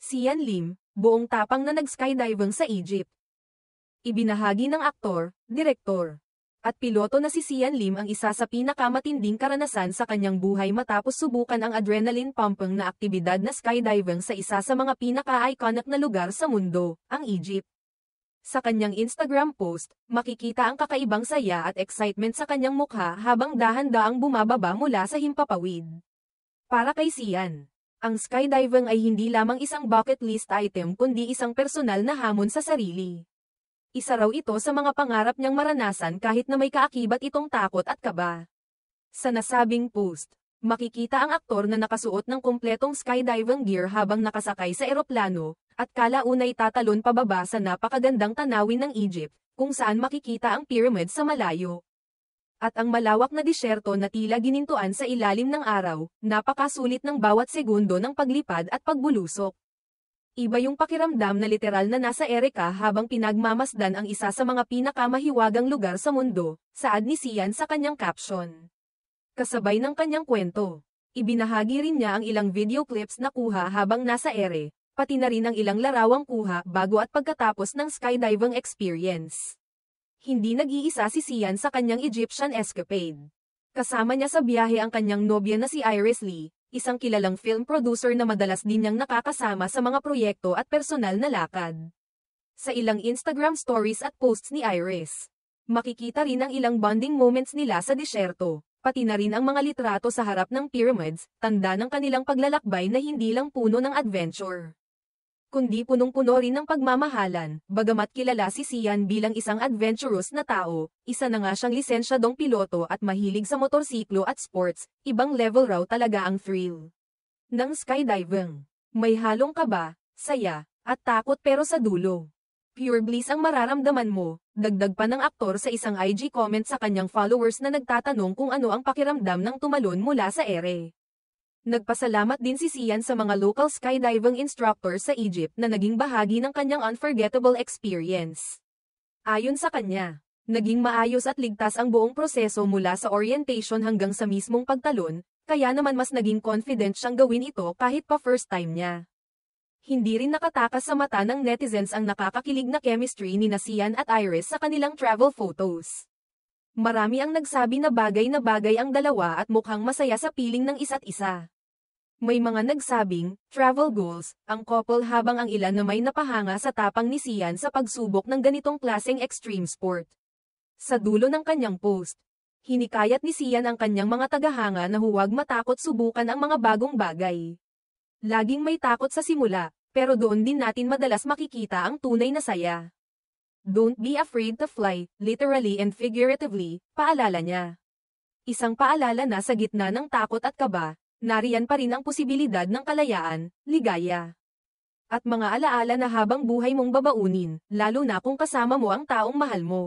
Sian Lim, buong tapang na nag-skydiving sa Egypt. Ibinahagi ng aktor, direktor, at piloto na si Sian Lim ang isa sa pinakamatinding karanasan sa kanyang buhay matapos subukan ang adrenaline-pumping na aktibidad na skydiving sa isa sa mga pinaka-iconic na lugar sa mundo, ang Egypt. Sa kanyang Instagram post, makikita ang kakaibang saya at excitement sa kanyang mukha habang dahan-daang bumababa mula sa himpapawid. Para kay Sian, ang skydiving ay hindi lamang isang bucket list item kundi isang personal na hamon sa sarili. Isa raw ito sa mga pangarap niyang maranasan kahit na may kaakibat itong takot at kaba. Sa nasabing post, makikita ang aktor na nakasuot ng kumpletong skydiving gear habang nakasakay sa eroplano, at kalaunay tatalon pababa sa napakagandang tanawin ng Egypt, kung saan makikita ang pyramid sa malayo. At ang malawak na disyerto na tila ginintuan sa ilalim ng araw, napakasulit ng bawat segundo ng paglipad at pagbulusok. Iba yung pakiramdam na literal na nasa ere ka habang pinagmamasdan ang isa sa mga pinakamahiwagang lugar sa mundo, saad ni Sian sa kanyang caption. Kasabay ng kanyang kwento, ibinahagi rin niya ang ilang video clips na kuha habang nasa ere, pati na rin ang ilang larawang kuha bago at pagkatapos ng skydiving experience. Hindi nag-iisa si Sian sa kanyang Egyptian escapade. Kasama niya sa biyahe ang kanyang nobya na si Iris Lee, isang kilalang film producer na madalas din niyang nakakasama sa mga proyekto at personal na lakad. Sa ilang Instagram stories at posts ni Iris, makikita rin ang ilang bonding moments nila sa disyerto, pati na rin ang mga litrato sa harap ng pyramids, tanda ng kanilang paglalakbay na hindi lang puno ng adventure, kundi punong-puno rin ng pagmamahalan. Bagamat kilala si Sian bilang isang adventurous na tao, isa na nga siyang lisensyadong piloto at mahilig sa motorsiklo at sports, ibang level raw talaga ang thrill ng skydiving. May halong kaba, saya, at takot pero sa dulo, pure bliss ang mararamdaman mo, dagdag pa ng aktor sa isang IG comment sa kanyang followers na nagtatanong kung ano ang pakiramdam ng tumalon mula sa ere. Nagpasalamat din si Sian sa mga local skydiving instructors sa Egypt na naging bahagi ng kanyang unforgettable experience. Ayon sa kanya, naging maayos at ligtas ang buong proseso mula sa orientation hanggang sa mismong pagtalon, kaya naman mas naging confident siyang gawin ito kahit pa first time niya. Hindi rin nakatakas sa mata ng netizens ang nakakakilig na chemistry ni Sian at Iris sa kanilang travel photos. Marami ang nagsabi na bagay ang dalawa at mukhang masaya sa piling ng isa't isa. May mga nagsabing, travel goals, ang couple habang ang ilan na may napahanga sa tapang ni Sian sa pagsubok ng ganitong klaseng extreme sport. Sa dulo ng kanyang post, hinikayat ni Sian ang kanyang mga tagahanga na huwag matakot subukan ang mga bagong bagay. Laging may takot sa simula, pero doon din natin madalas makikita ang tunay na saya. Don't be afraid to fly, literally and figuratively, paalala niya. Isang paalala na sa gitna ng takot at kaba, nariyan pa rin ang posibilidad ng kalayaan, ligaya, at mga alaala na habang buhay mong babaunin, lalo na kung kasama mo ang taong mahal mo.